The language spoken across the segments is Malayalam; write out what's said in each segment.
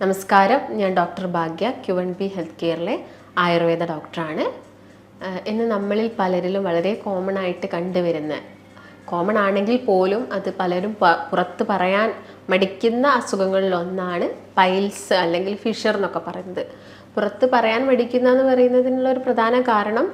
നമസ്കാരം, ഞാൻ ഡോക്ടർ ഭാഗ്യ Q&B ഹെൽത്ത് കെയറിലെ ആയുർവേദ ഡോക്ടറാണ്. ഇന്ന് നമ്മളിൽ പലരിലും വളരെ കോമൺ ആയിട്ട് കണ്ടുവരുന്ന, കോമൺ ആണെങ്കിൽ പോലും അത് പലരും പുറത്ത് പറയാൻ മടിക്കുന്ന അസുഖങ്ങളിലൊന്നാണ് പൈൽസ് അല്ലെങ്കിൽ ഫിഷർ എന്നൊക്കെ പറയുന്നത്. പുറത്ത് പറയാൻ മടിക്കുന്ന എന്ന് പറയുന്നതിനുള്ള ഒരു പ്രധാന കാരണം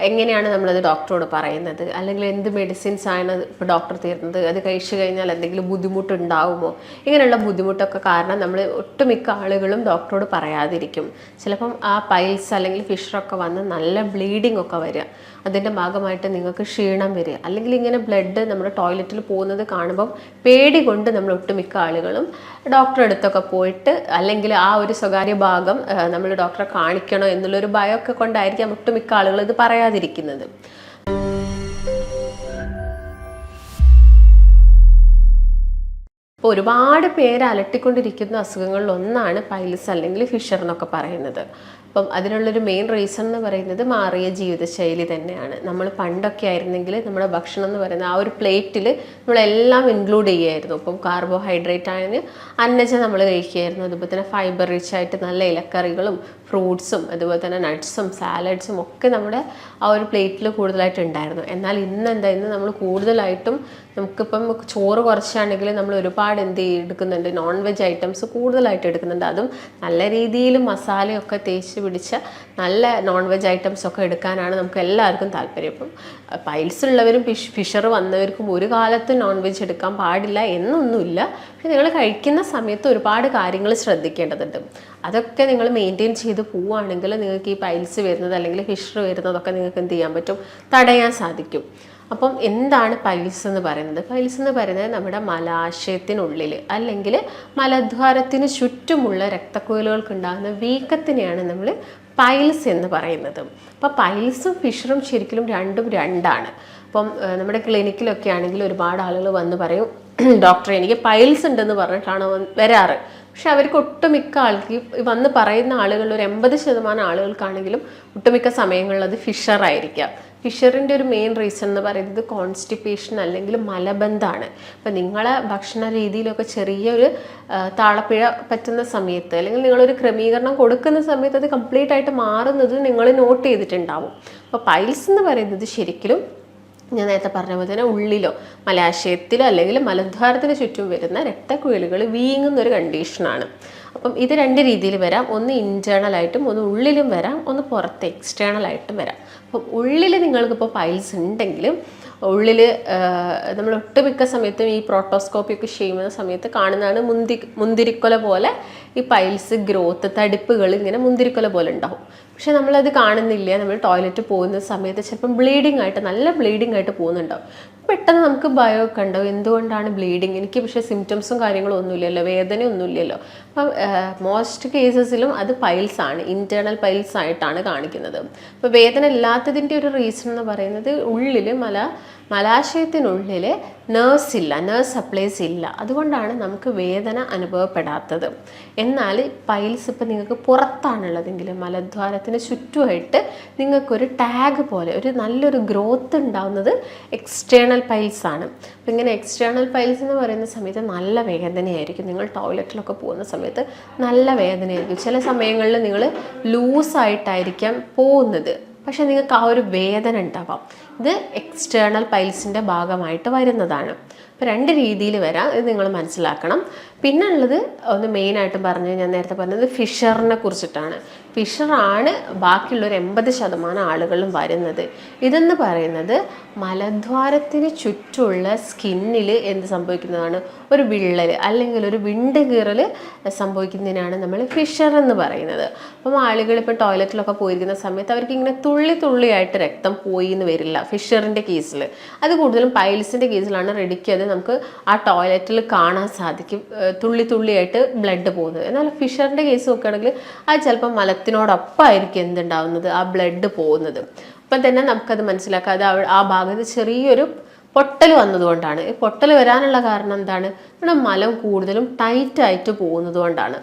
എങ്ങനെയാണ് നമ്മളത് ഡോക്ടറോട് പറയുന്നത്, അല്ലെങ്കിൽ എന്ത് മെഡിസിൻസ് ആണ് ഇപ്പോൾ ഡോക്ടർ തരുന്നത്, അത് കഴിച്ചു കഴിഞ്ഞാൽ എന്തെങ്കിലും ബുദ്ധിമുട്ടുണ്ടാവുമോ, ഇങ്ങനെയുള്ള ബുദ്ധിമുട്ടൊക്കെ കാരണം നമ്മൾ ഒട്ടുമിക്ക ആളുകളും ഡോക്ടറോട് പറയാതിരിക്കും. ചിലപ്പം ആ പൈൽസ് അല്ലെങ്കിൽ ഫിഷറൊക്കെ വന്ന് നല്ല ബ്ലീഡിംഗ് ഒക്കെ വരിക, അതിൻ്റെ ഭാഗമായിട്ട് നിങ്ങൾക്ക് ക്ഷീണം വരിക, അല്ലെങ്കിൽ ഇങ്ങനെ ബ്ലഡ് നമ്മുടെ ടോയ്ലറ്റിൽ പോകുന്നത് കാണുമ്പം പേടി കൊണ്ട് നമ്മൾ ഒട്ടുമിക്ക ആളുകളും ഡോക്ടറെ അടുത്തൊക്കെ പോയിട്ട്, അല്ലെങ്കിൽ ആ ഒരു സ്വകാര്യ ഭാഗം നമ്മൾ ഡോക്ടറെ കാണിക്കണോ എന്നുള്ളൊരു ഭയമൊക്കെ കൊണ്ടായിരിക്കാം ഒട്ടുമിക്ക ആളുകൾ ഇത് പറയാതിരിക്കുന്നത്. ഇപ്പോൾ ഒരുപാട് പേര് അലട്ടിക്കൊണ്ടിരിക്കുന്ന അസുഖങ്ങളിൽ ഒന്നാണ് പൈൽസ് അല്ലെങ്കിൽ ഫിഷർ എന്നൊക്കെ പറയുന്നത്. അപ്പം അതിനുള്ളൊരു മെയിൻ റീസൺ എന്ന് പറയുന്നത് മാറിയ ജീവിതശൈലി തന്നെയാണ്. നമ്മൾ പണ്ടൊക്കെ ആയിരുന്നെങ്കിൽ നമ്മുടെ ഭക്ഷണം എന്ന് പറയുന്നത് ആ ഒരു പ്ലേറ്റിൽ നമ്മളെല്ലാം ഇൻക്ലൂഡ് ചെയ്യുമായിരുന്നു. ഇപ്പം കാർബോഹൈഡ്രേറ്റ് ആയതിന് അന്നജം നമ്മൾ കഴിക്കുകയായിരുന്നു, അതുപോലെ തന്നെ ഫൈബർ റിച്ച് ആയിട്ട് നല്ല ഇലക്കറികളും ഫ്രൂട്ട്സും അതുപോലെ തന്നെ നട്ട്സും സാലഡ്സും ഒക്കെ നമ്മുടെ ആ ഒരു പ്ലേറ്റിൽ കൂടുതലായിട്ട് ഉണ്ടായിരുന്നു. എന്നാൽ ഇന്ന് നമ്മൾ കൂടുതലായിട്ടും നമുക്കിപ്പം ചോറ് കുറച്ചാണെങ്കിൽ നമ്മൾ ഒരുപാട് എടുക്കുന്നുണ്ട്, നോൺ വെജ് ഐറ്റംസ് കൂടുതലായിട്ട് എടുക്കുന്നുണ്ട്. അതും നല്ല രീതിയിൽ മസാലയൊക്കെ തേച്ച് പിടിച്ച നല്ല നോൺ വെജ് ഐറ്റംസ് ഒക്കെ എടുക്കാനാണ് നമുക്ക് എല്ലാവർക്കും താല്പര്യം. ഇപ്പം പൈൽസ് ഉള്ളവരും ഫിഷർ വന്നവർക്കും ഒരു കാലത്ത് നോൺ വെജ് എടുക്കാൻ പാടില്ല എന്നൊന്നുമില്ല. പക്ഷെ നിങ്ങൾ കഴിക്കുന്ന സമയത്ത് ഒരുപാട് കാര്യങ്ങൾ ശ്രദ്ധിക്കേണ്ടതുണ്ട്. അതൊക്കെ നിങ്ങൾ മെയിൻറ്റെയിൻ ചെയ്ത് പോവുകയാണെങ്കിൽ നിങ്ങൾക്ക് ഈ പൈൽസ് വരുന്നത് അല്ലെങ്കിൽ ഫിഷർ വരുന്നതൊക്കെ നിങ്ങൾക്ക് എന്ത് ചെയ്യാൻ പറ്റും, തടയാൻ സാധിക്കും. അപ്പം എന്താണ് പൈൽസ് എന്ന് പറയുന്നത്? പൈൽസ് എന്ന് പറയുന്നത് നമ്മുടെ മലാശയത്തിനുള്ളിൽ അല്ലെങ്കിൽ മലദ്വാരത്തിന് ചുറ്റുമുള്ള രക്തക്കുഴലുകൾക്ക് ഉണ്ടാകുന്ന വീക്കത്തിനെയാണ് നമ്മൾ പൈൽസ് എന്ന് പറയുന്നത്. അപ്പോൾ പൈൽസും ഫിഷറും ശരിക്കും രണ്ടാണ്. അപ്പം നമ്മുടെ ക്ലിനിക്കിലൊക്കെ ആണെങ്കിൽ ഒരുപാട് ആളുകൾ വന്ന് പറയും, ഡോക്ടറെ എനിക്ക് പൈൽസ് ഉണ്ടെന്ന് പറഞ്ഞിട്ടാണ് വരാറ്. പക്ഷെ അവർക്ക് ഒട്ടുമിക്ക ആൾക്ക് വന്ന് പറയുന്ന ആളുകളിൽ ഒരു 80% ആളുകൾക്കാണെങ്കിലും ഒട്ടുമിക്ക സമയങ്ങളിൽ അത് ഫിഷർ ആയിരിക്കാം. ഫിഷറിൻ്റെ ഒരു മെയിൻ റീസൺ എന്ന് പറയുന്നത് കോൺസ്റ്റിപ്പേഷൻ അല്ലെങ്കിൽ മലബന്ധമാണ്. അപ്പം നിങ്ങളെ ഭക്ഷണ രീതിയിലൊക്കെ ചെറിയൊരു താളപ്പിഴ പറ്റുന്ന സമയത്ത്, അല്ലെങ്കിൽ നിങ്ങളൊരു ക്രമീകരണം കൊടുക്കുന്ന സമയത്ത് അത് കംപ്ലീറ്റ് ആയിട്ട് മാറുന്നത് നിങ്ങൾ നോട്ട് ചെയ്തിട്ടുണ്ടാവും. അപ്പോൾ പൈൽസ് എന്ന് പറയുന്നത് ശരിക്കും ഞാൻ നേരത്തെ പറഞ്ഞ പോലെ തന്നെ ഉള്ളിലോ മലാശയത്തിലോ അല്ലെങ്കിൽ മലദ്വാരത്തിന് ചുറ്റും വരുന്ന രക്തക്കുഴലുകൾ വീങ്ങുന്നൊരു കണ്ടീഷനാണ്. അപ്പം ഇത് രണ്ട് രീതിയിൽ വരാം. ഒന്ന് ഇൻറ്റേർണലായിട്ടും ഒന്ന് ഉള്ളിലും വരാം, ഒന്ന് പുറത്ത് എക്സ്റ്റേണലായിട്ടും വരാം. അപ്പം ഉള്ളിൽ നിങ്ങൾക്കിപ്പോൾ പൈൽസ് ഉണ്ടെങ്കിലും ഉള്ളിൽ നമ്മൾ ഒട്ടുമിക്ക സമയത്തും ഈ പ്രോട്ടോസ്കോപ്പി ഒക്കെ ചെയ്യുന്ന സമയത്ത് കാണുന്നതാണ് മുന്തിരിക്കൊല പോലെ ഈ പൈൽസ് ഗ്രോത്ത്, തടിപ്പുകൾ ഇങ്ങനെ മുന്തിരിക്കൊല പോലെ ഉണ്ടാവും. പക്ഷെ നമ്മളത് കാണുന്നില്ല. നമ്മൾ ടോയ്ലറ്റ് പോകുന്ന സമയത്ത് ചിലപ്പം നല്ല ബ്ലീഡിങ് ആയിട്ട് പോകുന്നുണ്ടാവും. പെട്ടെന്ന് നമുക്ക് ഭയമൊക്കെ ഉണ്ടാവും, എന്തുകൊണ്ടാണ് ബ്ലീഡിങ്, എനിക്ക് പക്ഷേ സിംറ്റംസും കാര്യങ്ങളും ഒന്നുമില്ലല്ലോ, വേദനയൊന്നുമില്ലല്ലോ. അപ്പം മോസ്റ്റ് കേസസിലും അത് പൈൽസ് ആണ്, ഇൻറ്റേർണൽ പൈൽസ് ആയിട്ടാണ് കാണിക്കുന്നത്. അപ്പോൾ വേദന ഇല്ലാത്തതിൻ്റെ ഒരു റീസൺ എന്ന് പറയുന്നത് ഉള്ളിൽ മലാശയത്തിനുള്ളിൽ നേഴ്സ് സപ്ലൈസ് ഇല്ല, അതുകൊണ്ടാണ് നമുക്ക് വേദന അനുഭവപ്പെടാത്തത്. എന്നാൽ പൈൽസ് ഇപ്പം നിങ്ങൾക്ക് പുറത്താണുള്ളതെങ്കിൽ മലദ്വാരത്തിന് ചുറ്റുമായിട്ട് നിങ്ങൾക്കൊരു ടാഗ് പോലെ ഒരു നല്ലൊരു ഗ്രോത്ത് ഉണ്ടാവുന്നത് എക്സ്റ്റേണൽ പൈൽസ് ആണ്. അപ്പം ഇങ്ങനെ എക്സ്റ്റേണൽ പൈൽസ് എന്ന് പറയുന്ന സമയത്ത് നല്ല വേദനയായിരിക്കും. നിങ്ങൾ ടോയ്ലറ്റിലൊക്കെ പോകുന്ന സമയത്ത് നല്ല വേദനയായിരിക്കും. ചില സമയങ്ങളിൽ നിങ്ങൾ ലൂസായിട്ടായിരിക്കാം പോകുന്നത്, പക്ഷെ നിങ്ങൾക്ക് ആ ഒരു വേദന ഉണ്ടാവാം. ഇത് എക്സ്റ്റേണൽ പൈൽസിൻ്റെ ഭാഗമായിട്ട് വരുന്നതാണ്. അപ്പോൾ രണ്ട് രീതിയിൽ വരാം, ഇത് നിങ്ങൾ മനസ്സിലാക്കണം. പിന്നെ ഉള്ളത് ഒന്ന് മെയിനായിട്ടും ഞാൻ നേരത്തെ പറഞ്ഞത് ഫിഷറിനെ കുറിച്ചിട്ടാണ്. ഫിഷറാണ് ബാക്കിയുള്ളൊരു 80% ആളുകളും വരുന്നത്. ഇതെന്ന് പറയുന്നത് മലദ്വാരത്തിന് ചുറ്റുമുള്ള സ്കിന്നിൽ എന്ത് സംഭവിക്കുന്നതാണ്, ഒരു വിള്ളൽ അല്ലെങ്കിൽ ഒരു വിണ്ട് കീറൽ സംഭവിക്കുന്നതിനാണ് നമ്മൾ ഫിഷർ എന്ന് പറയുന്നത്. അപ്പം ആളുകൾ ഇപ്പോൾ ടോയ്ലറ്റിലൊക്കെ പോയിരിക്കുന്ന സമയത്ത് അവർക്ക് ഇങ്ങനെ തുള്ളിയായിട്ട് രക്തം പോയി എന്ന് വരില്ല ഫിഷറിൻ്റെ കേസിൽ. അത് കൂടുതലും പൈൽസിൻ്റെ കേസിലാണ് റെഡിക്ക് അത് നമുക്ക് ആ ടോയ്ലറ്റിൽ കാണാൻ സാധിക്കും, തുള്ളിയായിട്ട് ബ്ലഡ് പോകുന്നത്. എന്നാൽ ഫിഷറിൻ്റെ കേസ് നോക്കുകയാണെങ്കിൽ അത് ചിലപ്പോൾ മലത്തിനോടൊപ്പമായിരിക്കും എന്തുണ്ടാവുന്നത്, ആ ബ്ലഡ് പോകുന്നത്. അപ്പം തന്നെ നമുക്കത് മനസ്സിലാക്കാം, അത് ആ ഭാഗത്ത് ചെറിയൊരു പൊട്ടൽ വന്നതുകൊണ്ടാണ്. ഈ പൊട്ടൽ വരാനുള്ള കാരണം എന്താണ്, നമ്മുടെ മലം കൂടുതലും ടൈറ്റായിട്ട് പോകുന്നത് കൊണ്ടാണ്.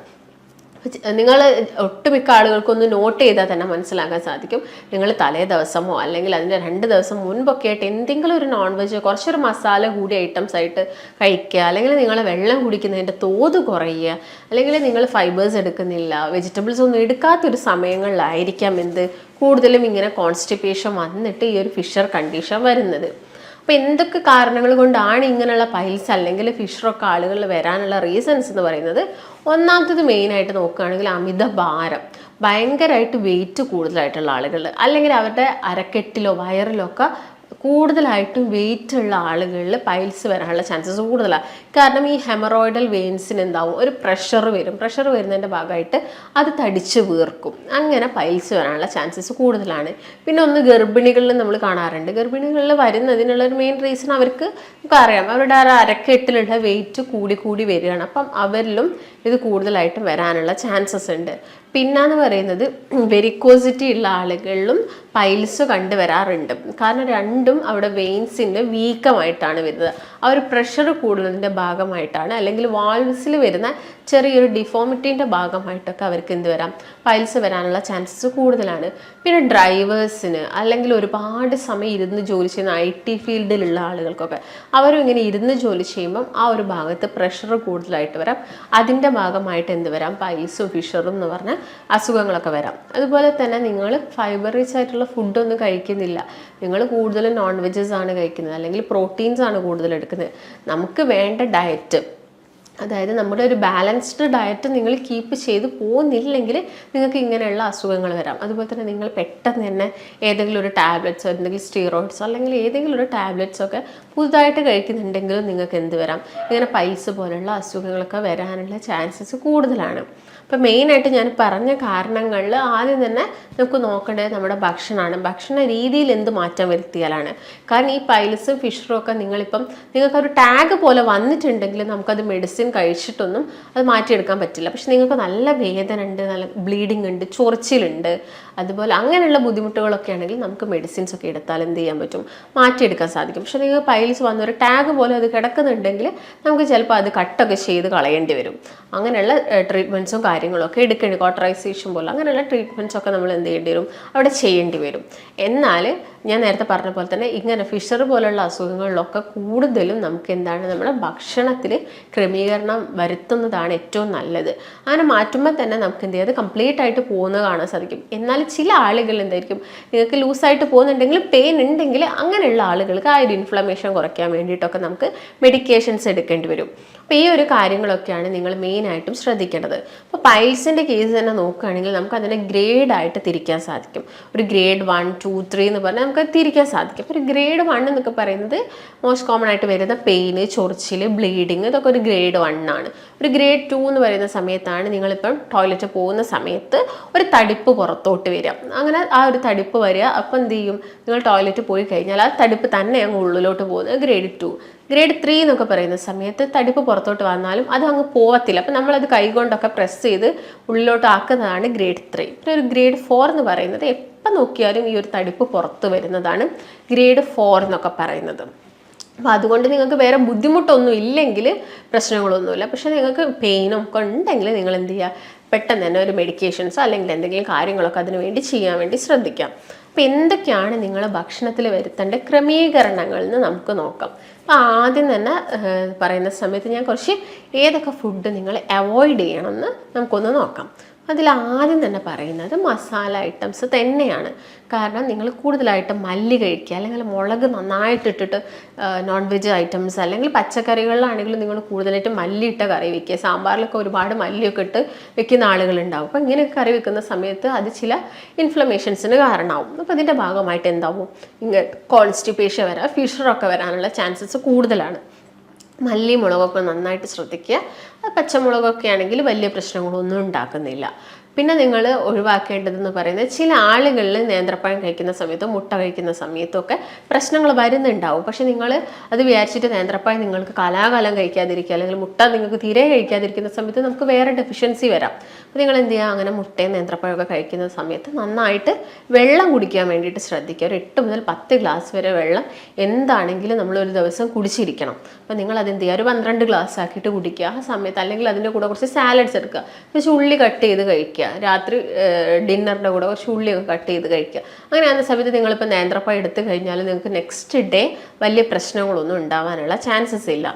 നിങ്ങൾ ഒട്ടുമിക്ക ആളുകൾക്കൊന്ന് നോട്ട് ചെയ്താൽ തന്നെ മനസ്സിലാക്കാൻ സാധിക്കും. നിങ്ങൾ തലേ ദിവസമോ അല്ലെങ്കിൽ അതിൻ്റെ 2 ദിവസം മുൻപൊക്കെ ആയിട്ട് എന്തെങ്കിലും ഒരു നോൺ വെജ് കുറച്ചൊരു മസാല കൂടിയ ഐറ്റംസ് ആയിട്ട് കഴിക്കുക, അല്ലെങ്കിൽ നിങ്ങൾ വെള്ളം കുടിക്കുന്നതിൻ്റെ തോത് കുറയുക, അല്ലെങ്കിൽ നിങ്ങൾ ഫൈബേഴ്സ് എടുക്കുന്നില്ല, വെജിറ്റബിൾസ് ഒന്നും എടുക്കാത്തൊരു സമയങ്ങളിലായിരിക്കാം കൂടുതലും ഇങ്ങനെ കോൺസ്റ്റിപ്പേഷൻ വന്നിട്ട് ഈ ഒരു ഫിഷർ കണ്ടീഷൻ വരുന്നത്. അപ്പോൾ എന്തൊക്കെ കാരണങ്ങൾ കൊണ്ടാണ് ഇങ്ങനെയുള്ള പൈൽസ് അല്ലെങ്കിൽ ഫിഷറൊക്കെ ആളുകളിൽ വരാനുള്ള റീസൺസ് എന്ന് പറയുന്നത്, ഒന്നാമത്തത് മെയിനായിട്ട് നോക്കുകയാണെങ്കിൽ അമിത ഭാരം, ഭയങ്കരമായിട്ട് വെയിറ്റ് കൂടുതലായിട്ടുള്ള ആളുകൾ, അല്ലെങ്കിൽ അവരുടെ അരക്കെട്ടിലോ വയറിലോ ഒക്കെ കൂടുതലായിട്ടും വെയിറ്റ് ഉള്ള ആളുകളിൽ പൈൽസ് വരാനുള്ള ചാൻസസ് കൂടുതലാണ്. കാരണം ഈ ഹെമറോയിഡൽ വെയിൻസിന് എന്താവും, ഒരു പ്രഷർ വരും. പ്രഷർ വരുന്നതിൻ്റെ ഭാഗമായിട്ട് അത് തടിച്ച് വീർക്കും. അങ്ങനെ പൈൽസ് വരാനുള്ള ചാൻസസ് കൂടുതലാണ്. പിന്നെ ഒന്ന് ഗർഭിണികളിൽ നമ്മൾ കാണാറുണ്ട്. ഗർഭിണികളിൽ വരുന്നതിനുള്ളൊരു മെയിൻ റീസൺ അവർക്ക് നമുക്കറിയാം, അവരുടെ ആ അരക്കെട്ടിലുള്ള വെയിറ്റ് കൂടി കൂടി വരികയാണ്. അപ്പം അവരിലും ഇത് കൂടുതലായിട്ടും വരാനുള്ള ചാൻസസ് ഉണ്ട്. പിന്നെന്ന് പറയുന്നത് വെരിക്കോസിറ്റി ഉള്ള ആളുകളിലും പൈൽസ് കണ്ടുവരാറുണ്ട്. കാരണം രണ്ടും അവിടെ വെയിൻസിൻ്റെ വീക്കമായിട്ടാണ് വരുന്നത്. ആ ഒരു പ്രഷർ കൂടുന്നതിൻ്റെ ഭാഗമായിട്ടാണ്, അല്ലെങ്കിൽ വാൾവ്സിൽ വരുന്ന ചെറിയൊരു ഡിഫോമിറ്റീൻ്റെ ഭാഗമായിട്ടൊക്കെ അവർക്ക് എന്ത് വരാം, പൈൽസ് വരാനുള്ള ചാൻസസ് കൂടുതലാണ്. പിന്നെ ഡ്രൈവേഴ്സിന്, അല്ലെങ്കിൽ ഒരുപാട് സമയം ഇരുന്ന് ജോലി ചെയ്യുന്ന IT ഫീൽഡിലുള്ള ആളുകൾക്കൊക്കെ, അവരും ഇങ്ങനെ ഇരുന്ന് ജോലി ചെയ്യുമ്പം ആ ഒരു ഭാഗത്ത് പ്രഷർ കൂടുതലായിട്ട് വരാം. അതിൻ്റെ ഭാഗമായിട്ട് എന്ത് വരാം, പൈൽസും ഫിഷറും എന്ന് പറഞ്ഞ അസുഖങ്ങളൊക്കെ വരാം. അതുപോലെ തന്നെ നിങ്ങൾ ഫൈബർ റിച്ച് ആയിട്ടുള്ള ഫുഡൊന്നും കഴിക്കുന്നില്ല, നിങ്ങൾ കൂടുതലും നോൺ വെജസ് ആണ് കഴിക്കുന്നത്, അല്ലെങ്കിൽ പ്രോട്ടീൻസ് ആണ് കൂടുതൽ എടുക്കുന്നത്. നമുക്ക് വേണ്ട ഡയറ്റ്, അതായത് നമ്മുടെ ഒരു ബാലൻസ്ഡ് ഡയറ്റ് നിങ്ങൾ കീപ്പ് ചെയ്ത് പോകുന്നില്ലെങ്കിൽ നിങ്ങൾക്ക് ഇങ്ങനെയുള്ള അസുഖങ്ങൾ വരാം. അതുപോലെ തന്നെ നിങ്ങൾ പെട്ടെന്ന് തന്നെ ഏതെങ്കിലും ഒരു ടാബ്ലറ്റ്സോ എന്തെങ്കിലും സ്റ്റീറോയിഡ്സോ അല്ലെങ്കിൽ ഏതെങ്കിലും ഒരു ടാബ്ലറ്റ്സോ ഒക്കെ പുതുതായിട്ട് കഴിക്കുന്നുണ്ടെങ്കിലും നിങ്ങൾക്ക് എന്ത് വരാം, ഇങ്ങനെ പൈൽസ് പോലുള്ള അസുഖങ്ങളൊക്കെ വരാനുള്ള ചാൻസസ് കൂടുതലാണ്. അപ്പം മെയിനായിട്ട് ഞാൻ പറഞ്ഞ കാരണങ്ങളിൽ ആദ്യം തന്നെ നമുക്ക് നോക്കേണ്ടത് നമ്മുടെ ഭക്ഷണമാണ്. ഭക്ഷണ രീതിയിൽ എന്ത് മാറ്റം വരുത്തിയാലാണ്. കാരണം ഈ പൈൽസും ഫിഷറും ഒക്കെ നിങ്ങൾക്കൊരു ടാഗ് പോലെ വന്നിട്ടുണ്ടെങ്കിൽ നമുക്കത് മെഡിസിൻ കഴിച്ചിട്ടൊന്നും അത് മാറ്റിയെടുക്കാൻ പറ്റില്ല. പക്ഷെ നിങ്ങൾക്ക് നല്ല വേദന ഉണ്ട്, നല്ല ബ്ലീഡിങ് ഉണ്ട്, ചൊറിച്ചിലുണ്ട്, അതുപോലെ അങ്ങനെയുള്ള ബുദ്ധിമുട്ടുകളൊക്കെ ആണെങ്കിൽ നമുക്ക് മെഡിസിൻസ് ഒക്കെ എടുത്താൽ എന്ത് ചെയ്യാൻ പറ്റും, മാറ്റിയെടുക്കാൻ സാധിക്കും. പക്ഷെ നിങ്ങൾക്ക് പൈൽസ് വന്ന ഒരു ടാഗ് പോലെ അത് കിടക്കുന്നുണ്ടെങ്കിൽ നമുക്ക് ചിലപ്പോൾ അത് കട്ടൊക്കെ ചെയ്ത് കളയേണ്ടി വരും. അങ്ങനെയുള്ള ട്രീറ്റ്മെൻറ്റ്സും കാര്യങ്ങളൊക്കെ എടുക്കേണ്ടി, കോട്ടറൈസേഷൻ പോലെ അങ്ങനെയുള്ള ട്രീറ്റ്മെൻറ്റ്സൊക്കെ നമ്മൾ എന്ത് ചെയ്യേണ്ടി വരും, അവിടെ ചെയ്യേണ്ടി വരും. എന്നാൽ ഞാൻ നേരത്തെ പറഞ്ഞ പോലെ തന്നെ ഇങ്ങനെ ഫിഷർ പോലുള്ള അസുഖങ്ങളിലൊക്കെ കൂടുതലും നമുക്ക് എന്താണ്, നമ്മുടെ ഭക്ഷണത്തിൽ ക്രമീകരണം വരുത്തുന്നതാണ് ഏറ്റവും നല്ലത്. അങ്ങനെ മാറ്റുമ്പോൾ തന്നെ നമുക്ക് എന്ത് ചെയ്യാം, അത് കംപ്ലീറ്റ് ആയിട്ട് പോകുന്നത് കാണാൻ സാധിക്കും. എന്നാൽ ചില ആളുകൾ എന്തായിരിക്കും, നിങ്ങൾക്ക് ലൂസായിട്ട് പോകുന്നുണ്ടെങ്കിൽ പെയിൻ ഉണ്ടെങ്കിൽ അങ്ങനെയുള്ള ആളുകൾക്ക് ആ ഒരു ഇൻഫ്ലമേഷൻ കുറയ്ക്കാൻ വേണ്ടിയിട്ടൊക്കെ നമുക്ക് മെഡിക്കേഷൻസ് എടുക്കേണ്ടി വരും. അപ്പോൾ ഈ ഒരു കാര്യങ്ങളൊക്കെയാണ് നിങ്ങൾ മെയിനായിട്ടും ശ്രദ്ധിക്കേണ്ടത്. അപ്പോൾ പൈൽസിൻ്റെ കേസ് തന്നെ നോക്കുകയാണെങ്കിൽ നമുക്ക് അതിനെ ഗ്രേഡായിട്ട് തിരിക്കാൻ സാധിക്കും. ഒരു ഗ്രേഡ് 1, 2, 3 എന്ന് പറഞ്ഞാൽ നമുക്ക് തിരിക്കാൻ സാധിക്കും. ഒരു ഗ്രേഡ് 1 എന്നൊക്കെ പറയുന്നത് മോസ്റ്റ് കോമൺ ആയിട്ട് വരുന്ന പെയിന്, ചൊറിച്ചിൽ, ബ്ലീഡിങ്, ഇതൊക്കെ ഒരു ഗ്രേഡ് 1 ആണ്. ഒരു ഗ്രേഡ് 2 എന്ന് പറയുന്ന സമയത്താണ് നിങ്ങളിപ്പം ടോയ്ലറ്റ് പോകുന്ന സമയത്ത് ഒരു തടിപ്പ് പുറത്തോട്ട് വരിക. അങ്ങനെ ആ ഒരു തടിപ്പ് വരിക, അപ്പം എന്ത് ചെയ്യും, നിങ്ങൾ ടോയ്ലറ്റ് പോയി കഴിഞ്ഞാൽ ആ തടിപ്പ് തന്നെ അങ്ങ് ഉള്ളിലോട്ട് പോകുന്നത് ഗ്രേഡ് 2. ഗ്രേഡ് 3 എന്നൊക്കെ പറയുന്ന സമയത്ത് തടിപ്പ് പുറത്തോട്ട് വന്നാലും അത് അങ്ങ് പോവത്തില്ല. അപ്പം നമ്മളത് കൈകൊണ്ടൊക്കെ പ്രസ് ചെയ്ത് ഉള്ളിലോട്ട് ആക്കുന്നതാണ് ഗ്രേഡ് 3. പിന്നെ ഒരു ഗ്രേഡ് 4 എന്ന് പറയുന്നത് എപ്പം നോക്കിയാലും ഈ ഒരു തടിപ്പ് പുറത്ത് വരുന്നതാണ് ഗ്രേഡ് 4 എന്നൊക്കെ പറയുന്നത്. അപ്പോൾ അതുകൊണ്ട് നിങ്ങൾക്ക് വേറെ ബുദ്ധിമുട്ടൊന്നും ഇല്ലെങ്കിൽ പ്രശ്നങ്ങളൊന്നുമില്ല. പക്ഷേ നിങ്ങൾക്ക് പെയിനും ഒക്കെ ഉണ്ടെങ്കിൽ നിങ്ങൾ എന്ത് ചെയ്യുക, പെട്ടെന്ന് തന്നെ ഒരു മെഡിക്കേഷൻസോ അല്ലെങ്കിൽ എന്തെങ്കിലും കാര്യങ്ങളൊക്കെ അതിന് വേണ്ടി ചെയ്യാൻ വേണ്ടി ശ്രദ്ധിക്കാം. അപ്പോൾ എന്തൊക്കെയാണ് നിങ്ങൾ ഭക്ഷണത്തിൽ വരുത്തേണ്ട ക്രമീകരണങ്ങൾ എന്ന് നമുക്ക് നോക്കാം. അപ്പോൾ ആദ്യം തന്നെ പറയുന്ന സമയത്ത് ഞാൻ കുറച്ച് ഏതൊക്കെ ഫുഡ് നിങ്ങൾ അവോയ്ഡ് ചെയ്യണമെന്ന് നമുക്കൊന്ന് നോക്കാം. അതിൽ ആദ്യം തന്നെ പറയുന്നത് മസാല ഐറ്റംസ് തന്നെയാണ്. കാരണം നിങ്ങൾ കൂടുതലായിട്ട് മല്ലി കഴിക്കുക, അല്ലെങ്കിൽ മുളക് നന്നായിട്ടിട്ടിട്ട് നോൺ വെജ് ഐറ്റംസ് അല്ലെങ്കിൽ പച്ചക്കറികളിലാണെങ്കിലും നിങ്ങൾ കൂടുതലായിട്ട് മല്ലിയിട്ട കറി വെക്കുക. സാമ്പാറിലൊക്കെ ഒരുപാട് മല്ലിയൊക്കെ ഇട്ട് വെക്കുന്ന ആളുകളുണ്ടാവും. അപ്പോൾ ഇങ്ങനെ കറി വെക്കുന്ന സമയത്ത് അത് ചില ഇൻഫ്ലമേഷൻസിന് കാരണമാവും. അപ്പോൾ അതിൻ്റെ ഭാഗമായിട്ട് എന്താവും, ഇങ്ങനെ കോൺസ്റ്റിപ്പേഷൻ വരാം, ഫിഷറൊക്കെ വരാനുള്ള ചാൻസസ് കൂടുതലാണ്. മല്ലി മുളകൊക്കെ നന്നായിട്ട് ശ്രദ്ധിക്കുക. പച്ചമുളകൊക്കെ ആണെങ്കിൽ വലിയ പ്രശ്നങ്ങളൊന്നും ഉണ്ടാക്കുന്നില്ല. പിന്നെ നിങ്ങൾ ഒഴിവാക്കേണ്ടതെന്ന് പറയുന്നത്, ചില ആളുകളിൽ നേന്ത്രപ്പഴം കഴിക്കുന്ന സമയത്തും മുട്ട കഴിക്കുന്ന സമയത്തൊക്കെ പ്രശ്നങ്ങൾ വരുന്നുണ്ടാവും. പക്ഷെ നിങ്ങൾ അത് വിചാരിച്ചിട്ട് നേന്ത്രപ്പഴം നിങ്ങൾക്ക് കാലാകാലം കഴിക്കാതിരിക്കുക, അല്ലെങ്കിൽ മുട്ട നിങ്ങൾക്ക് തീരെ കഴിക്കാതിരിക്കുന്ന സമയത്ത് നമുക്ക് വേറെ ഡെഫിഷ്യൻസി വരാം. അപ്പോൾ നിങ്ങൾ എന്ത് ചെയ്യുക, അങ്ങനെ മുട്ടയും നേന്ത്രപ്പഴമൊക്കെ കഴിക്കുന്ന സമയത്ത് നന്നായിട്ട് വെള്ളം കുടിക്കാൻ വേണ്ടിയിട്ട് ശ്രദ്ധിക്കുക. ഒരു 8 മുതൽ 10 ഗ്ലാസ് വരെ വെള്ളം എന്താണെങ്കിലും നമ്മൾ ഒരു ദിവസം കുടിച്ചിരിക്കണം. അപ്പോൾ നിങ്ങൾ അതെന്ത് ചെയ്യുക, ഒരു 12 ഗ്ലാസ് ആക്കിയിട്ട് കുടിക്കുക ആ സമയത്ത്. അല്ലെങ്കിൽ അതിൻ്റെ കൂടെ കുറച്ച് സാലഡ്സ് എടുക്കുക, കുറച്ച് ഉള്ളി കട്ട് ചെയ്ത് കഴിക്കുക, രാത്രി ഡിന്നറിൻ്റെ കൂടെ കുറച്ച് ഉള്ളിയൊക്കെ കട്ട് ചെയ്ത് കഴിക്കുക. അങ്ങനെ ആകുന്ന സമയത്ത് നിങ്ങളിപ്പോൾ നേന്ത്രപ്പഴം എടുത്തു കഴിഞ്ഞാൽ നിങ്ങൾക്ക് നെക്സ്റ്റ് ഡേ വലിയ പ്രശ്നങ്ങളൊന്നും ഉണ്ടാവാനുള്ള ചാൻസസ് ഇല്ല.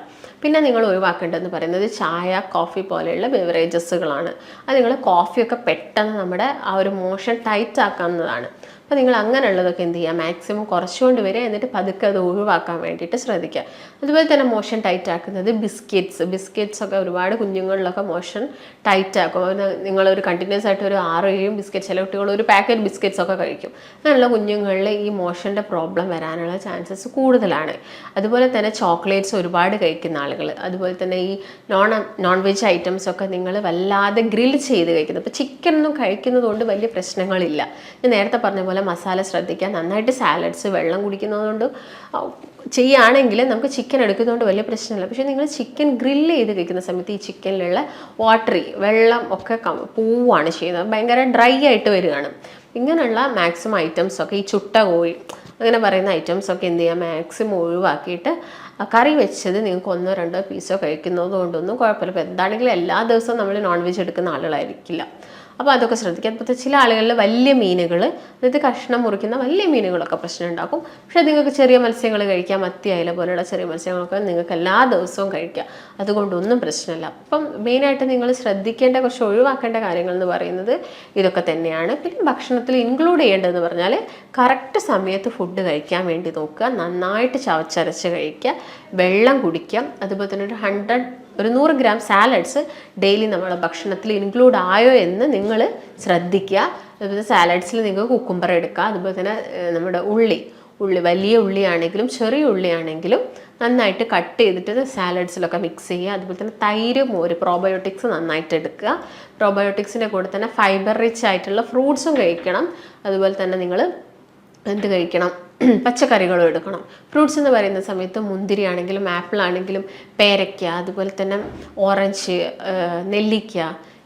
പിന്നെ നിങ്ങൾ ഒഴിവാക്കേണ്ടതെന്ന് പറയുന്നത് ചായ, കോഫി പോലെയുള്ള ബെവറേജസുകളാണ്. അത് നിങ്ങൾ കോഫിയൊക്കെ പെട്ടെന്ന് നമ്മുടെ ആ ഒരു മോഷൻ ടൈറ്റ് ആക്കാവുന്നതാണ്. അപ്പോൾ നിങ്ങൾ അങ്ങനെയുള്ളതൊക്കെ എന്ത് ചെയ്യുക, മാക്സിമം കുറച്ചുകൊണ്ട് വരിക, എന്നിട്ട് പതുക്കെ അത് ഒഴിവാക്കാൻ വേണ്ടിയിട്ട് ശ്രദ്ധിക്കുക. അതുപോലെ തന്നെ മോഷൻ ടൈറ്റ് ആക്കുന്നത് ബിസ്ക്കറ്റ്സ് ഒക്കെ ഒരുപാട് കുഞ്ഞുങ്ങളിലൊക്കെ മോഷൻ ടൈറ്റ് ആക്കും. നിങ്ങളൊരു കണ്ടിന്യൂസ് ആയിട്ട് ഒരു 6-7 ബിസ്ക്കറ്റ്, ചില കുട്ടികൾ ഒരു പാക്കറ്റ് ബിസ്ക്കറ്റ്സ് ഒക്കെ കഴിക്കും. അങ്ങനെയുള്ള കുഞ്ഞുങ്ങളിൽ ഈ മോഷൻ്റെ പ്രോബ്ലം വരാനുള്ള ചാൻസസ് കൂടുതലാണ്. അതുപോലെ തന്നെ ചോക്ലേറ്റ്സ് ഒരുപാട് കഴിക്കുന്ന ആളുകൾ, അതുപോലെ തന്നെ ഈ നോൺ വെജ് ഐറ്റംസ് ഒക്കെ നിങ്ങൾ വല്ലാതെ ഗ്രിൽ ചെയ്ത് കഴിക്കുന്നത്. ഇപ്പോൾ ചിക്കൻ ഒന്നും കഴിക്കുന്നത് കൊണ്ട് വലിയ പ്രശ്നങ്ങളില്ല. ഞാൻ നേരത്തെ പറഞ്ഞ പോലെ മസാല ശ്രദ്ധിക്കുക, നന്നായിട്ട് സാലഡ്സ്, വെള്ളം കുടിക്കുന്നതുകൊണ്ട് ചെയ്യുകയാണെങ്കിൽ നമുക്ക് ചിക്കൻ എടുക്കുന്നതുകൊണ്ട് വലിയ പ്രശ്നമില്ല. പക്ഷേ നിങ്ങൾ ചിക്കൻ ഗ്രില്ല് ചെയ്ത് കഴിക്കുന്ന സമയത്ത് ഈ ചിക്കനിലുള്ള വെള്ളം ഒക്കെ പോവുകയാണ് ചെയ്യുന്നത്, ഭയങ്കര ഡ്രൈ ആയിട്ട് വരികയാണ്. ഇങ്ങനെയുള്ള മാക്സിമം ഐറ്റംസൊക്കെ, ഈ ചുട്ട കോഴി അങ്ങനെ പറയുന്ന ഐറ്റംസൊക്കെ എന്ത് ചെയ്യുക, മാക്സിമം ഒഴിവാക്കിയിട്ട് കറി വെച്ചത് നിങ്ങൾക്ക് 1-2 പീസോ കഴിക്കുന്നത് കൊണ്ടൊന്നും കുഴപ്പമില്ല. ഇപ്പോൾ എന്താണെങ്കിലും എല്ലാ ദിവസവും നമ്മൾ നോൺ വെജ് എടുക്കുന്ന ആളുകളായിരിക്കില്ല. അപ്പോൾ അതൊക്കെ ശ്രദ്ധിക്കുക. അപ്പോൾ ചില ആളുകളിൽ വലിയ മീനുകൾ, അതായത് കഷ്ണം മുറിക്കുന്ന വലിയ മീനുകളൊക്കെ പ്രശ്നം ഉണ്ടാക്കും. പക്ഷേ നിങ്ങൾക്ക് ചെറിയ മത്സ്യങ്ങൾ കഴിക്കാം, മത്തി, അയല പോലെയുള്ള ചെറിയ മത്സ്യങ്ങളൊക്കെ നിങ്ങൾക്ക് എല്ലാ ദിവസവും കഴിക്കാം, അതുകൊണ്ടൊന്നും പ്രശ്നമില്ല. അപ്പം മെയിനായിട്ട് നിങ്ങൾ ശ്രദ്ധിക്കേണ്ട, കുറച്ച് ഒഴിവാക്കേണ്ട കാര്യങ്ങൾ എന്ന് പറയുന്നത് ഇതൊക്കെ തന്നെയാണ്. പിന്നെ ഭക്ഷണത്തിൽ ഇൻക്ലൂഡ് ചെയ്യേണ്ടതെന്ന് പറഞ്ഞാൽ കറക്റ്റ് സമയത്ത് ഫുഡ് കഴിക്കാൻ വേണ്ടി നോക്കുക, നന്നായിട്ട് ചവച്ചരച്ച് കഴിക്കുക, വെള്ളം കുടിക്കാം. അതുപോലെ തന്നെ ഒരു 100 ഗ്രാം സാലഡ്സ് ഡെയിലി നമ്മുടെ ഭക്ഷണത്തിൽ ഇൻക്ലൂഡ് ആയോ എന്ന് നിങ്ങൾ ശ്രദ്ധിക്കുക. അതുപോലെ സാലഡ്സിൽ നിങ്ങൾക്ക് കുക്കുംബർ എടുക്കുക. അതുപോലെ തന്നെ നമ്മുടെ ഉള്ളി വലിയ ഉള്ളിയാണെങ്കിലും ചെറിയ ഉള്ളിയാണെങ്കിലും നന്നായിട്ട് കട്ട് ചെയ്തിട്ട് സാലഡ്സിലൊക്കെ മിക്സ് ചെയ്യുക. അതുപോലെ തന്നെ തൈര്, മോര്, പ്രോബയോട്ടിക്സ് നന്നായിട്ട് എടുക്കുക. പ്രോബയോട്ടിക്സിൻ്റെ കൂടെ തന്നെ ഫൈബർ റിച്ച് ആയിട്ടുള്ള ഫ്രൂട്ട്സും കഴിക്കണം. അതുപോലെ തന്നെ നിങ്ങൾ എന്ത് കഴിക്കണം, പച്ചക്കറികളും എടുക്കണം. ഫ്രൂട്ട്സ് എന്ന് പറയുന്ന സമയത്ത് മുന്തിരി ആണെങ്കിലും ആപ്പിൾ ആണെങ്കിലും പേരയ്ക്ക, അതുപോലെ തന്നെ ഓറഞ്ച്, നെല്ലിക്ക,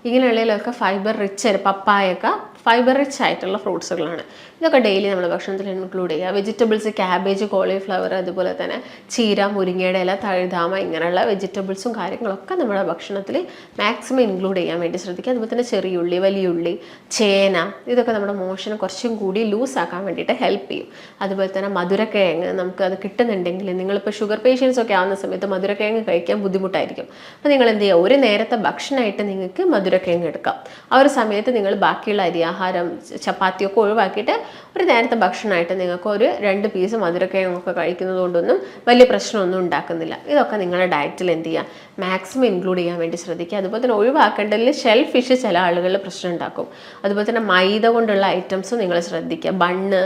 ഇങ്ങനെയുള്ളതിലൊക്കെ ഫൈബർ റിച്ച്, പപ്പായൊക്കെ ഫൈബർ റിച്ച് ആയിട്ടുള്ള ഫ്രൂട്ട്സുകളാണ്. ഇതൊക്കെ ഡെയിലി നമ്മൾ ഭക്ഷണത്തിൽ ഇൻക്ലൂഡ് ചെയ്യുക. വെജിറ്റബിൾസ്, ക്യാബേജ്, കോളിഫ്ലവർ, അതുപോലെ തന്നെ ചീര, മുരിങ്ങയുടെ ഇല, തഴുതാമ, ഇങ്ങനെയുള്ള വെജിറ്റബിൾസും കാര്യങ്ങളൊക്കെ നമ്മുടെ ഭക്ഷണത്തിൽ മാക്സിമം ഇൻക്ലൂഡ് ചെയ്യാൻ വേണ്ടി ശ്രദ്ധിക്കുക. അതുപോലെ തന്നെ ചെറിയുള്ളി, വലിയുള്ളി, ചേന, ഇതൊക്കെ നമ്മുടെ മോഷനെ കുറച്ചും കൂടി ലൂസാക്കാൻ വേണ്ടിയിട്ട് ഹെൽപ്പ് ചെയ്യും. അതുപോലെ തന്നെ മധുരക്കിഴങ്ങ്, നമുക്ക് അത് കിട്ടുന്നുണ്ടെങ്കിൽ, നിങ്ങളിപ്പോൾ ഷുഗർ പേഷ്യൻസ് ഒക്കെ ആവുന്ന സമയത്ത് മധുരക്കിഴങ്ങ് കഴിക്കാൻ ബുദ്ധിമുട്ടായിരിക്കും. അപ്പോൾ നിങ്ങൾ എന്ത് ചെയ്യുക, ഒരു നേരത്തെ ഭക്ഷണമായിട്ട് നിങ്ങൾക്ക് മധുരക്കിഴങ്ങ് എടുക്കാം. ആ ഒരു സമയത്ത് നിങ്ങൾ ബാക്കിയുള്ള അരിയാഹാരം, ചപ്പാത്തിയൊക്കെ ഒഴിവാക്കിയിട്ട് ഒരു നേരത്തെ ഭക്ഷണമായിട്ട് നിങ്ങൾക്ക് ഒരു 2 പീസ് മധുരക്കിഴങ്ങൊക്കെ കഴിക്കുന്നത് കൊണ്ടൊന്നും വലിയ പ്രശ്നമൊന്നും ഉണ്ടാക്കുന്നില്ല. ഇതൊക്കെ നിങ്ങളുടെ ഡയറ്റിൽ എന്ത് ചെയ്യുക, മാക്സിമം ഇൻക്ലൂഡ് ചെയ്യാൻ വേണ്ടി ശ്രദ്ധിക്കുക. അതുപോലെ തന്നെ ഒഴിവാക്കേണ്ടതിൽ ഷെൽ ഫിഷ് ചില ആളുകളിൽ പ്രശ്നം ഉണ്ടാക്കും. അതുപോലെ തന്നെ മൈദ കൊണ്ടുള്ള ഐറ്റംസ് നിങ്ങൾ ശ്രദ്ധിക്കുക. ബണ്ണ്,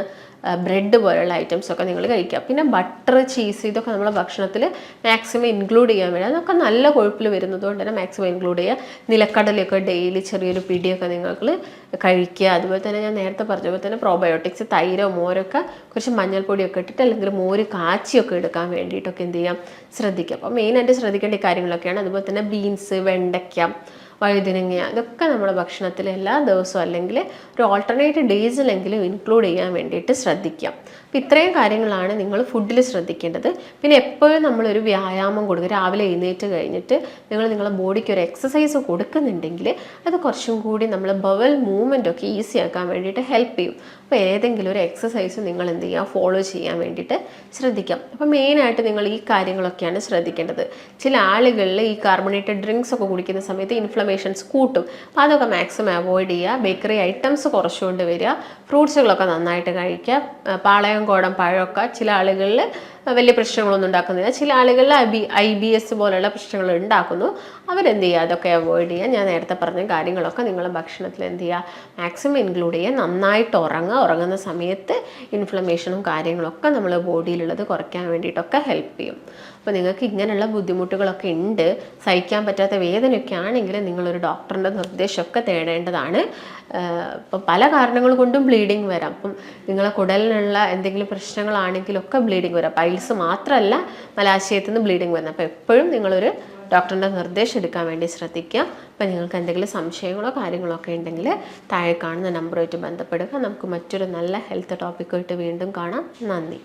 ബ്രെഡ് പോലെയുള്ള ഐറ്റംസൊക്കെ നിങ്ങൾ കഴിക്കുക. പിന്നെ ബട്ടർ, ചീസ്, ഇതൊക്കെ നമ്മുടെ ഭക്ഷണത്തിൽ മാക്സിമം ഇൻക്ലൂഡ് ചെയ്യാൻ വേണ്ടി, അതൊക്കെ നല്ല കൊഴുപ്പിൽ വരുന്നത് കൊണ്ട് തന്നെ മാക്സിമം ഇൻക്ലൂഡ് ചെയ്യുക. നിലക്കടലയൊക്കെ ഡെയിലി ചെറിയൊരു പിടിയൊക്കെ നിങ്ങൾ കഴിക്കുക. അതുപോലെ തന്നെ ഞാൻ നേരത്തെ പറഞ്ഞ പോലെ തന്നെ പ്രോബയോട്ടിക്സ്, തൈരോ മോരൊക്കെ കുറച്ച് മഞ്ഞൾപ്പൊടിയൊക്കെ ഇട്ടിട്ട് അല്ലെങ്കിൽ മോര് കാച്ചിയൊക്കെ എടുക്കാൻ വേണ്ടിയിട്ടൊക്കെ എന്ത് ചെയ്യാം, ശ്രദ്ധിക്കുക. അപ്പോൾ മെയിനായിട്ട് ശ്രദ്ധിക്കേണ്ട ഈ കാര്യങ്ങളൊക്കെയാണ്. അതുപോലെ തന്നെ ബീൻസ്, വെണ്ടയ്ക്ക, വഴുതിനങ്ങ, ഇതൊക്കെ നമ്മുടെ ഭക്ഷണത്തിൽ എല്ലാ ദിവസവും അല്ലെങ്കിൽ ഒരു ഓൾട്ടർനേറ്റ് ഡേയ്സിലെങ്കിലും ഇൻക്ലൂഡ് ചെയ്യാൻ വേണ്ടിയിട്ട് ശ്രദ്ധിക്കാം. അപ്പോൾ ഇത്രയും കാര്യങ്ങളാണ് നിങ്ങൾ ഫുഡിൽ ശ്രദ്ധിക്കേണ്ടത്. പിന്നെ എപ്പോഴും നമ്മളൊരു വ്യായാമം കൊടുക്കുക. രാവിലെ എഴുന്നേറ്റ് കഴിഞ്ഞിട്ട് നിങ്ങളുടെ ബോഡിക്ക് ഒരു എക്സസൈസ് കൊടുക്കുന്നുണ്ടെങ്കിൽ അത് കുറച്ചും കൂടി നമ്മൾ ബവൽ മൂവ്മെൻറ്റൊക്കെ ഈസി ആക്കാൻ വേണ്ടിയിട്ട് ഹെൽപ്പ് ചെയ്യും. അപ്പോൾ ഏതെങ്കിലും ഒരു എക്സസൈസ് നിങ്ങൾ എന്ത് ചെയ്യുക, ഫോളോ ചെയ്യാൻ വേണ്ടിയിട്ട് ശ്രദ്ധിക്കാം. അപ്പോൾ മെയിനായിട്ട് നിങ്ങൾ ഈ കാര്യങ്ങളൊക്കെയാണ് ശ്രദ്ധിക്കേണ്ടത്. ചില ആളുകളിൽ ഈ കാർബണേറ്റഡ് ഡ്രിങ്ക്സ് ഒക്കെ കുടിക്കുന്ന സമയത്ത് ഇൻഫ്ലമേഷൻസ് കൂട്ടും. അപ്പോൾ അതൊക്കെ മാക്സിമം അവോയ്ഡ് ചെയ്യുക. ബേക്കറി ഐറ്റംസ് കുറച്ചുകൊണ്ട് വരിക. ഫ്രൂട്ട്സുകളൊക്കെ നന്നായിട്ട് കഴിക്കുക. പാളയംകോടൻ പഴമൊക്കെ ചില ആളുകളിൽ വലിയ പ്രശ്നങ്ങളൊന്നും ഉണ്ടാക്കുന്നില്ല. ചില ആളുകളിൽ IBS പോലുള്ള പ്രശ്നങ്ങൾ ഉണ്ടാക്കുന്നു. അവരെന്ത് ചെയ്യുക, അതൊക്കെ അവോയ്ഡ് ചെയ്യുക. ഞാൻ നേരത്തെ പറഞ്ഞ കാര്യങ്ങളൊക്കെ നിങ്ങൾ ഭക്ഷണത്തിൽ എന്ത് ചെയ്യുക, മാക്സിമം ഇൻക്ലൂഡ് ചെയ്യുക. നന്നായിട്ട് ഉറങ്ങുന്ന സമയത്ത് ഇൻഫ്ലമേഷനും കാര്യങ്ങളൊക്കെ നമ്മൾ ബോഡിയിലുള്ളത് കുറയ്ക്കാൻ വേണ്ടിയിട്ടൊക്കെ ഹെൽപ്പ് ചെയ്യും. അപ്പോൾ നിങ്ങൾക്ക് ഇങ്ങനെയുള്ള ബുദ്ധിമുട്ടുകളൊക്കെ ഉണ്ട്, സഹിക്കാൻ പറ്റാത്ത വേദനയൊക്കെ ആണെങ്കിൽ നിങ്ങളൊരു ഡോക്ടറിൻ്റെ നിർദ്ദേശമൊക്കെ തേടേണ്ടതാണ്. ഇപ്പം പല കാരണങ്ങൾ കൊണ്ടും ബ്ലീഡിങ് വരാം. അപ്പം നിങ്ങളെ കുടലിനുള്ള എന്തെങ്കിലും പ്രശ്നങ്ങളാണെങ്കിലൊക്കെ ബ്ലീഡിങ് വരാം. പൈൽസ് മാത്രമല്ല മലാശയത്തിൽ നിന്ന് ബ്ലീഡിങ് വരുന്നത്. അപ്പോൾ എപ്പോഴും നിങ്ങളൊരു ഡോക്ടറിൻ്റെ നിർദ്ദേശം എടുക്കാൻ വേണ്ടി ശ്രദ്ധിക്കുക. അപ്പോൾ നിങ്ങൾക്ക് എന്തെങ്കിലും സംശയങ്ങളോ കാര്യങ്ങളോ ഒക്കെ ഉണ്ടെങ്കിൽ താഴെ കാണുന്ന നമ്പറുമായിട്ട് ബന്ധപ്പെടുക. നമുക്ക് മറ്റൊരു നല്ല ഹെൽത്ത് ടോപ്പിക്കുമായിട്ട് വീണ്ടും കാണാം. നന്ദി.